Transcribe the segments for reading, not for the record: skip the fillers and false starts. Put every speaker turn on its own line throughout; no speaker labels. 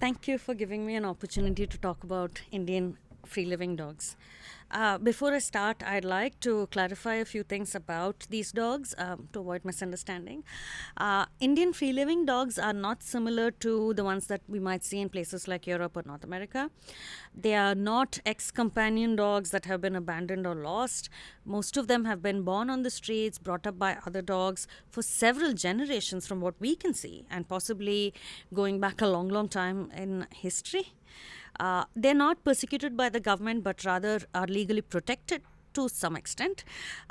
Thank you for giving me an opportunity to talk about Indian free living dogs. Before I start, I'd like to clarify a few things about these dogs to avoid misunderstanding. Indian free living dogs are not similar to the ones that we might see in places like Europe or North America. They are not ex companion dogs that have been abandoned or lost. Most of them have been born on the streets, brought up by other dogs for several generations, from what we can see, and possibly going back a long, long time in history. They're not persecuted by the government, but rather are legally protected to some extent.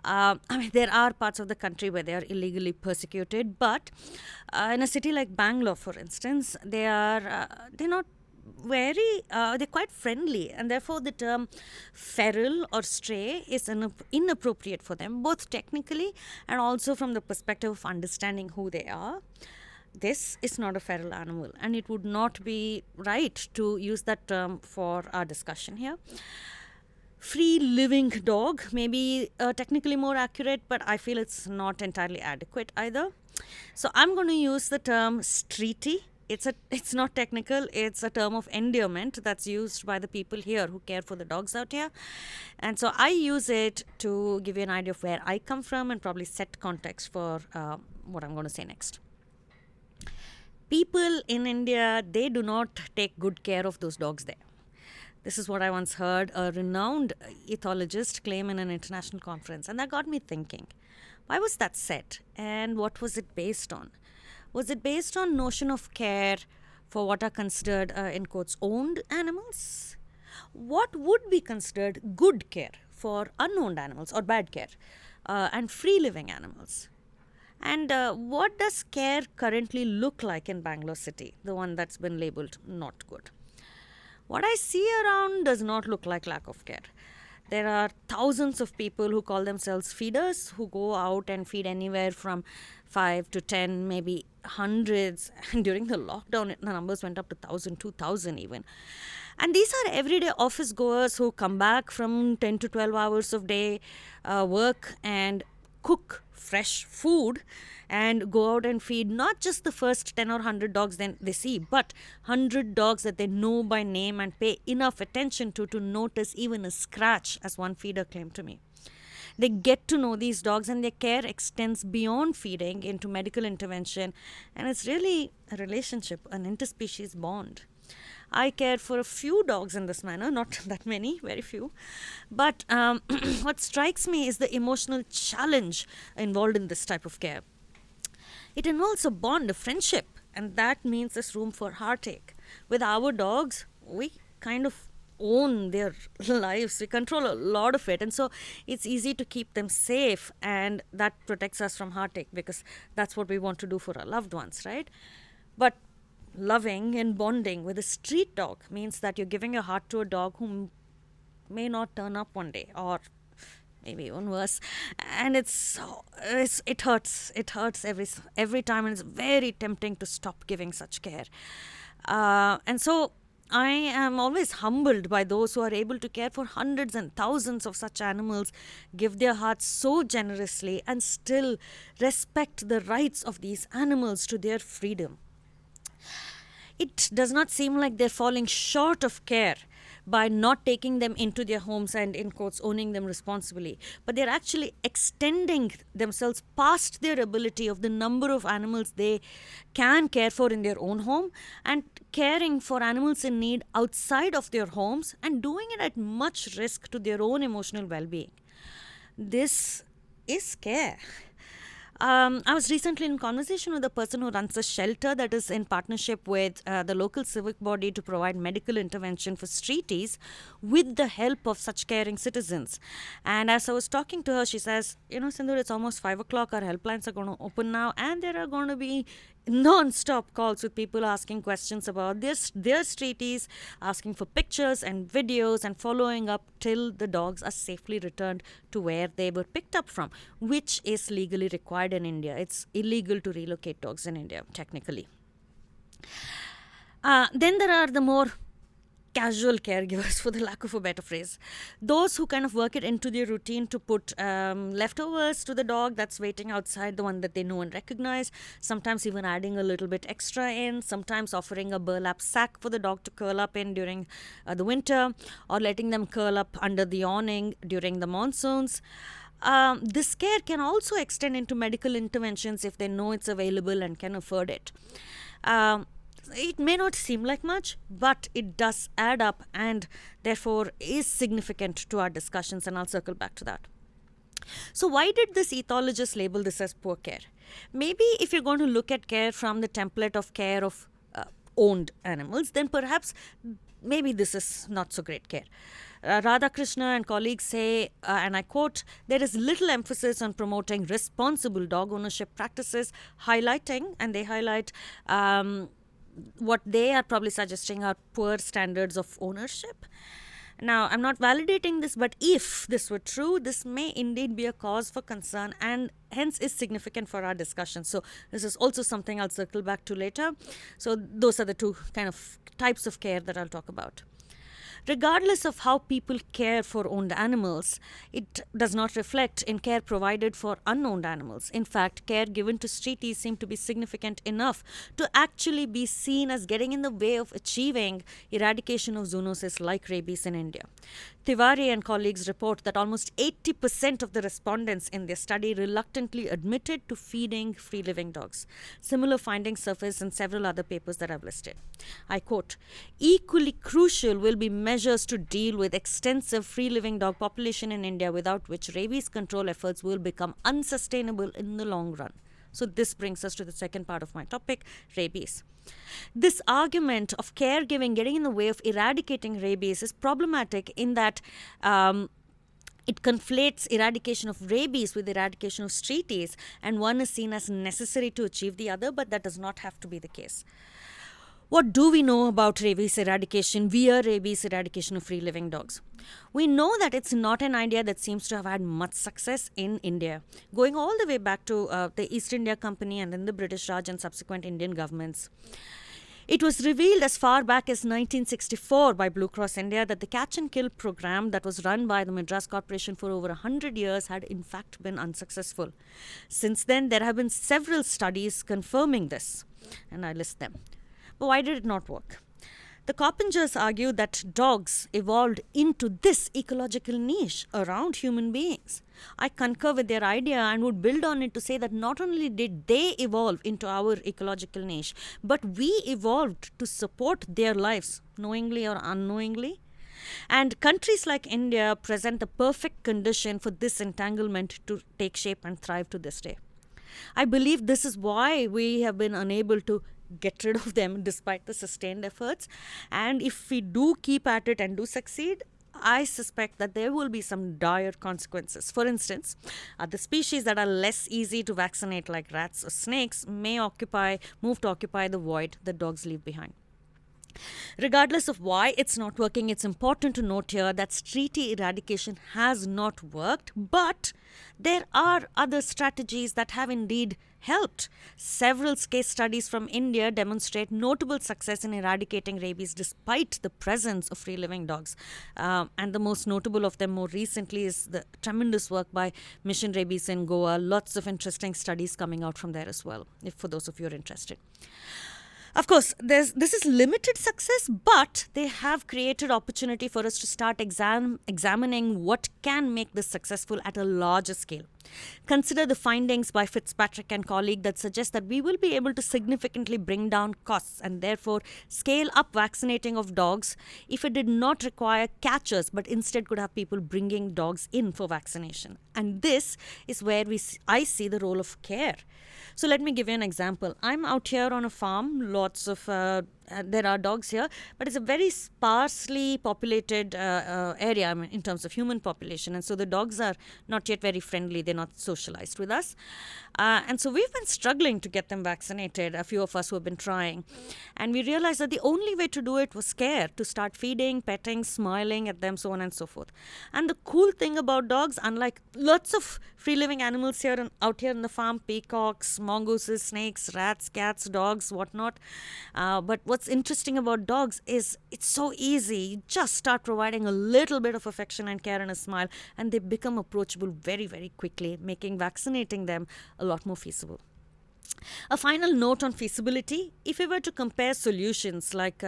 There are parts of the country where they are illegally persecuted, but in a city like Bangalore, for instance, they're not they're quite friendly, and therefore the term feral or stray is inappropriate for them, both technically and also from the perspective of understanding who they are. This is not a feral animal, and it would not be right to use that term for our discussion here. Free living dog may be technically more accurate, but I feel it's not entirely adequate either. So I'm going to use the term streety. It's not technical, it's a term of endearment that's used by the people here who care for the dogs out here. And so I use it to give you an idea of where I come from and probably set context for what I'm going to say next. People in India, they do not take good care of those dogs there. This is what I once heard a renowned ethologist claim in an international conference, and that got me thinking. Why was that said, and what was it based on? Was it based on notion of care for what are considered, in quotes, owned animals? What would be considered good care for unowned animals or bad care and free living animals? And what does care currently look like in Bangalore city, the one that's been labeled not good? What I see around does not look like lack of care. There are thousands of people who call themselves feeders, who go out and feed anywhere from 5 to 10, maybe hundreds. And during the lockdown, the numbers went up to 1,000, 2,000 even. And these are everyday office goers who come back from 10 to 12 hours of day work and cook fresh food and go out and feed not just the first 10 or 100 dogs then they see, but 100 dogs that they know by name and pay enough attention to notice even a scratch, as one feeder claimed to me. They get to know these dogs, and their care extends beyond feeding into medical intervention, and it's really a relationship, an interspecies bond. I cared for a few dogs in this manner, not that many, very few. But what strikes me is the emotional challenge involved in this type of care. It involves a bond, a friendship, and that means there's room for heartache. With our dogs, we kind of own their lives, we control a lot of it, and so it's easy to keep them safe, and that protects us from heartache because that's what we want to do for our loved ones, right? But loving and bonding with a street dog means that you're giving your heart to a dog who may not turn up one day, or maybe even worse, and it hurts. It hurts every time, and it's very tempting to stop giving such care. And so I am always humbled by those who are able to care for hundreds and thousands of such animals, give their hearts so generously, and still respect the rights of these animals to their freedom. It does not seem like they're falling short of care by not taking them into their homes and, in quotes, owning them responsibly. But they're actually extending themselves past their ability of the number of animals they can care for in their own home, and caring for animals in need outside of their homes, and doing it at much risk to their own emotional well-being. This is care. I was recently in conversation with a person who runs a shelter that is in partnership with the local civic body to provide medical intervention for streeties with the help of such caring citizens. And as I was talking to her, she says, Sindhu, it's almost 5 o'clock. Our helplines are going to open now, and there are going to be non-stop calls with people asking questions about their streeties, asking for pictures and videos, and following up till the dogs are safely returned to where they were picked up from, which is legally required in India. It's illegal to relocate dogs in India, technically. Then there are the more casual caregivers, for the lack of a better phrase. Those who kind of work it into their routine to put leftovers to the dog that's waiting outside, the one that they know and recognize, sometimes even adding a little bit extra in, sometimes offering a burlap sack for the dog to curl up in during the winter, or letting them curl up under the awning during the monsoons. This care can also extend into medical interventions if they know it's available and can afford it. It may not seem like much, but it does add up and therefore is significant to our discussions, and I'll circle back to that. So, why did this ethologist label this as poor care? Maybe if you're going to look at care from the template of care of owned animals, then perhaps maybe this is not so great care. Radhakrishna and colleagues say, and I quote, there is little emphasis on promoting responsible dog ownership practices, highlighting, and they highlight what they are probably suggesting are poor standards of ownership. Now, I'm not validating this, but if this were true, this may indeed be a cause for concern and hence is significant for our discussion. So, this is also something I'll circle back to later. So, those are the two kind of types of care that I'll talk about. Regardless of how people care for owned animals, it does not reflect in care provided for unowned animals. In fact, care given to streeties seem to be significant enough to actually be seen as getting in the way of achieving eradication of zoonosis like rabies in India. Tiwari and colleagues report that almost 80% of the respondents in their study reluctantly admitted to feeding free-living dogs. Similar findings surface in several other papers that I've listed. I quote, equally crucial will be measures to deal with extensive free-living dog population in India, without which rabies control efforts will become unsustainable in the long run. So this brings us to the second part of my topic, rabies. This argument of caregiving getting in the way of eradicating rabies is problematic in that it conflates eradication of rabies with eradication of streeties, and one is seen as necessary to achieve the other, but that does not have to be the case. What do we know about rabies eradication via rabies eradication of free-living dogs? We know that it's not an idea that seems to have had much success in India, going all the way back to the East India Company and then the British Raj and subsequent Indian governments. It was revealed as far back as 1964 by Blue Cross India that the catch and kill program that was run by the Madras Corporation for over 100 years had in fact been unsuccessful. Since then, there have been several studies confirming this, and I list them. But why did it not work? The Coppingers argue that dogs evolved into this ecological niche around human beings. I concur with their idea and would build on it to say that not only did they evolve into our ecological niche, but we evolved to support their lives, knowingly or unknowingly. And countries like India present the perfect condition for this entanglement to take shape and thrive to this day. I believe this is why we have been unable to get rid of them despite the sustained efforts. And if we do keep at it and do succeed, I suspect that there will be some dire consequences. For instance, the species that are less easy to vaccinate, like rats or snakes, may move to occupy the void that dogs leave behind. Regardless of why it's not working, it's important to note here that streety eradication has not worked, but there are other strategies that have indeed helped. Several case studies from India demonstrate notable success in eradicating rabies despite the presence of free-living dogs. And the most notable of them more recently is the tremendous work by Mission Rabies in Goa. Lots of interesting studies coming out from there as well, if for those of you are interested. Of course, this is limited success, but they have created opportunity for us to start examining what can make this successful at a larger scale. Consider the findings by Fitzpatrick and colleague that suggest that we will be able to significantly bring down costs and therefore scale up vaccinating of dogs if it did not require catchers, but instead could have people bringing dogs in for vaccination. And this is where I see the role of care. So let me give you an example. I'm out here on a farm, lots of there are dogs here, but it's a very sparsely populated area in terms of human population, and so the dogs are not yet very friendly. They're not socialized with us, and so we've been struggling to get them vaccinated, a few of us who have been trying, and we realized that the only way to do it was care, to start feeding, petting, smiling at them, so on and so forth. And the cool thing about dogs, unlike lots of Free living animals out here in the farm, peacocks, mongooses, snakes, rats, cats, dogs, whatnot. But what's interesting about dogs is it's so easy. You just start providing a little bit of affection and care and a smile, and they become approachable very, very quickly, making vaccinating them a lot more feasible. A final note on feasibility: if we were to compare solutions like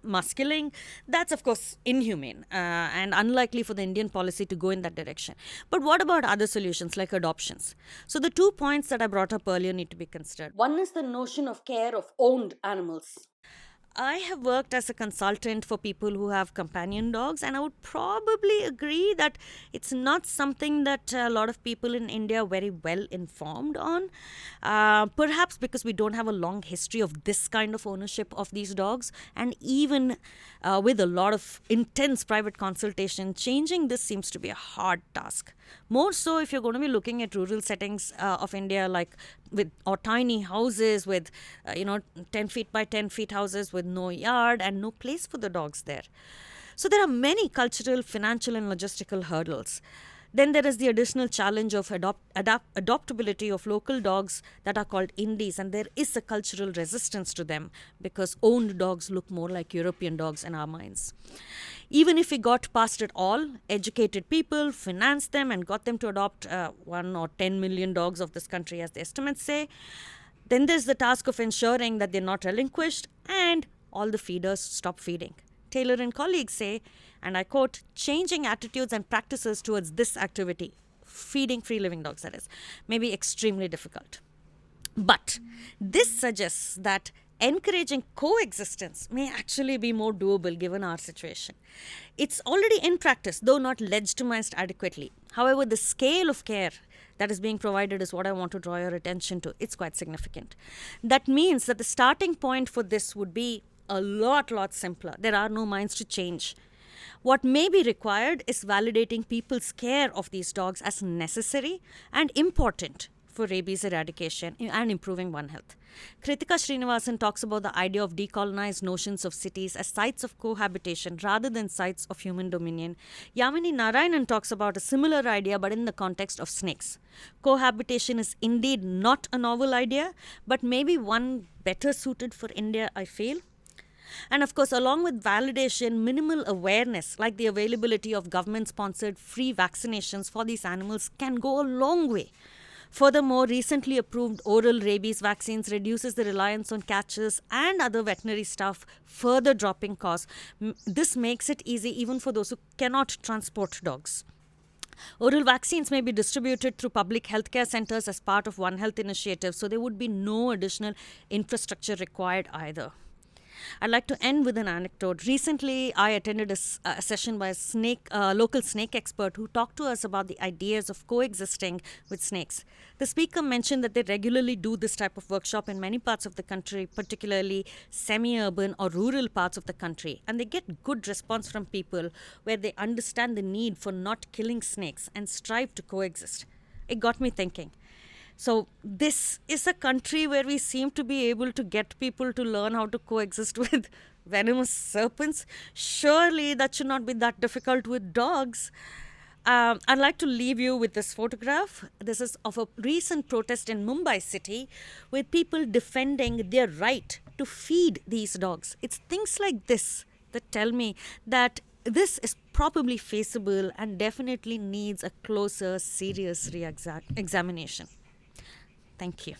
musculing, that's of course inhumane and unlikely for the Indian policy to go in that direction. But what about other solutions like adoptions? So, the 2 points that I brought up earlier need to be considered. One is the notion of care of owned animals. I have worked as a consultant for people who have companion dogs, and I would probably agree that it's not something that a lot of people in India are very well informed on. Perhaps because we don't have a long history of this kind of ownership of these dogs, and even with a lot of intense private consultation, changing this seems to be a hard task. More so if you're going to be looking at rural settings of India, like with or tiny houses with 10 feet by 10 feet houses with no yard and no place for the dogs there. So there are many cultural, financial and logistical hurdles. Then there is the additional challenge of adoptability of local dogs that are called indies, and there is a cultural resistance to them because owned dogs look more like European dogs in our minds. Even if we got past it all, educated people financed them and got them to adopt 1 or 10 million dogs of this country, as the estimates say, then there's the task of ensuring that they're not relinquished and all the feeders stop feeding. Taylor and colleagues say, and I quote, changing attitudes and practices towards this activity, feeding free living dogs, that is, may be extremely difficult. But this suggests that encouraging coexistence may actually be more doable given our situation. It's already in practice, though not legitimized adequately. However, the scale of care that is being provided is what I want to draw your attention to. It's quite significant. That means that the starting point for this would be a lot simpler. There are no minds to change. What may be required is validating people's care of these dogs as necessary and important for rabies eradication and improving One Health. Kritika Srinivasan talks about the idea of decolonized notions of cities as sites of cohabitation rather than sites of human dominion. Yamini Narayanan talks about a similar idea but in the context of snakes. Cohabitation is indeed not a novel idea, but maybe one better suited for India, I feel. And of course, along with validation, minimal awareness, like the availability of government-sponsored free vaccinations for these animals, can go a long way. Furthermore, recently approved oral rabies vaccines reduces the reliance on catchers and other veterinary staff, further dropping costs. This makes it easy even for those who cannot transport dogs. Oral vaccines may be distributed through public healthcare centers as part of One Health initiative, so there would be no additional infrastructure required either. I'd like to end with an anecdote. Recently, I attended a session by a local snake expert who talked to us about the ideas of coexisting with snakes. The speaker mentioned that they regularly do this type of workshop in many parts of the country, particularly semi-urban or rural parts of the country. And they get good response from people where they understand the need for not killing snakes and strive to coexist. It got me thinking. So this is a country where we seem to be able to get people to learn how to coexist with venomous serpents. Surely that should not be that difficult with dogs. I'd like to leave you with this photograph. This is of a recent protest in Mumbai city with people defending their right to feed these dogs. It's things like this that tell me that this is probably feasible and definitely needs a closer, serious examination. Thank you.